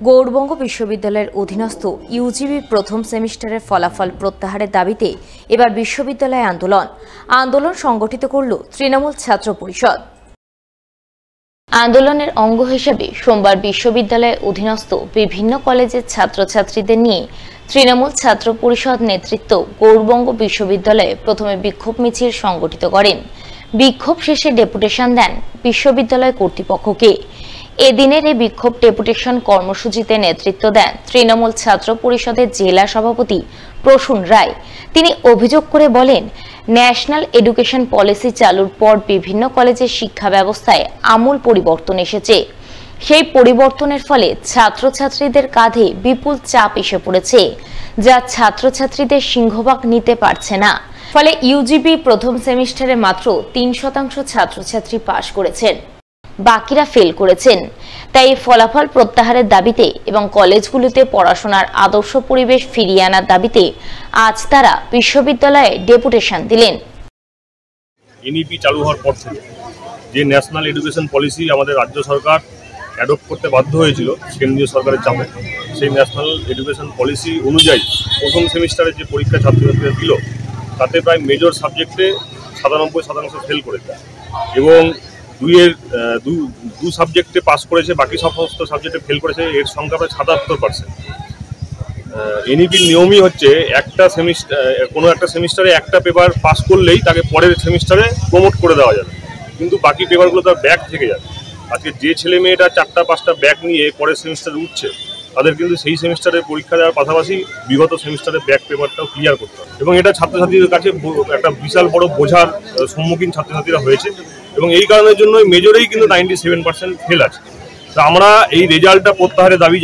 গৌড়বঙ্গ বিশ্ববিদ্যালয়ের অধীনস্থ ইউজিবি প্রথম সেমিস্টারের ফলাফল প্রত্যাহারের দাবিতে এবার বিশ্ববিদ্যালয় আন্দোলন সংগঠিত করল তৃণমূল ছাত্র পরিষদ। আন্দোলনের অঙ্গ হিসেবে সোমবার বিশ্ববিদ্যালয়ের অধীনস্থ বিভিন্ন কলেজের ছাত্রছাত্রীদের নিয়ে তৃণমূল ছাত্র পরিষদ নেতৃত্ব গৌড়বঙ্গ বিশ্ববিদ্যালয়ে প্রথমে বিক্ষোভ মিছিল সংগঠিত করেন। বিক্ষোভ শেষে ডেপুটেশন দেন বিশ্ববিদ্যালয় কর্তৃপক্ষকে। এদিনের এই বিক্ষোভ ডেপুটেশন কর্মসূচিতে নেতৃত্ব দেন তৃণমূল ছাত্র পরিষদের জেলা সভাপতি প্রসূন রায়। তিনি অভিযোগ করে বলেন, ন্যাশনাল এডুকেশন পলিসি চালুর পর বিভিন্ন কলেজের শিক্ষা ব্যবস্থায় আমূল পরিবর্তন এসেছে। সেই পরিবর্তনের ফলে ছাত্রছাত্রীদের কাঁধে বিপুল চাপ এসে পড়েছে, যা ছাত্রছাত্রীদের সিংহভাগ নিতে পারছে না। ফলে ইউজিবি প্রথম সেমিস্টারে মাত্র 3% ছাত্রছাত্রী পাশ করেছেন, বাকিরা ফেল করেছেন। তাই ফলাফল প্রত্যাহারের দাবিতে এবং কলেজগুলোতে পড়াশোনার আদর্শ পরিবেশ ফিরিয়ে আনার দাবিতে আজ তারা বিশ্ববিদ্যালয়ে ডেপুটেশন দিলেন। এনইপি চালু হওয়ার পর থেকে যে ন্যাশনাল এডুকেশন পলিসি আমাদের রাজ্য সরকার অ্যাডপ্ট করতে বাধ্য হয়েছিল কেন্দ্রীয় সরকারের চাপে, সেই ন্যাশনাল এডুকেশন পলিসি অনুযায়ী প্রথম সেমিস্টারের যে পরীক্ষা ছাত্রছাত্রীরা দিল তাতে প্রায় মেজর সাবজেক্টে 97% ফেল করেছে এবং দু সাবজেক্টে পাস করেছে, বাকি সমস্ত সাবজেক্টে ফেল করেছে। এর সংখ্যা প্রায় 77%। এনইপির নিয়মই হচ্ছে কোনো একটা সেমিস্টারে একটা পেপার পাস করলেই তাকে পরের সেমিস্টারে প্রমোট করে দেওয়া যাবে, কিন্তু বাকি পেপারগুলো তার ব্যাক থেকে যাবে। আজকে যে ছেলে মেয়েটা 4-5টা ব্যাক নিয়ে পরের সেমিস্টারে উঠছে তাদের কিন্তু সেই সেমিস্টারে পরীক্ষা দেওয়ার পাশাপাশি বিগত সেমিস্টারে ব্যাক পেপারটাও ক্লিয়ার করতে হবে এবং এটা ছাত্রছাত্রীদের কাছে একটা বিশাল বড় বোঝার সম্মুখীন ছাত্রছাত্রীরা হয়েছে এবং এই কারণের জন্য মেজরেই কিন্তু 97% ফেল আছে। তা আমরা এই রেজাল্টটা প্রত্যাহারের দাবি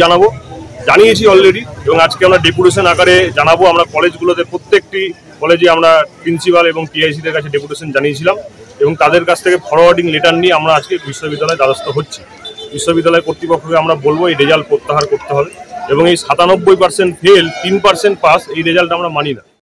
জানিয়েছি অলরেডি এবং আজকে আমরা ডেপুটেশন আকারে জানাবো। আমরা কলেজগুলোতে প্রত্যেকটি কলেজে আমরা প্রিন্সিপাল এবং টিআইসিদের কাছে ডেপুটেশন জানিয়েছিলাম এবং তাদের কাছ থেকে ফরওয়ার্ডিং লেটার নিয়ে আমরা আজকে বিশ্ববিদ্যালয়ে দ্বারস্থ হচ্ছি। বিশ্ববিদ্যালয় কর্তৃপক্ষকে আমরা বলবো এই রেজাল্ট প্রত্যাহার করতে হবে এবং এই 97% ফেল 3% পাস এই রেজাল্ট আমরা মানি না।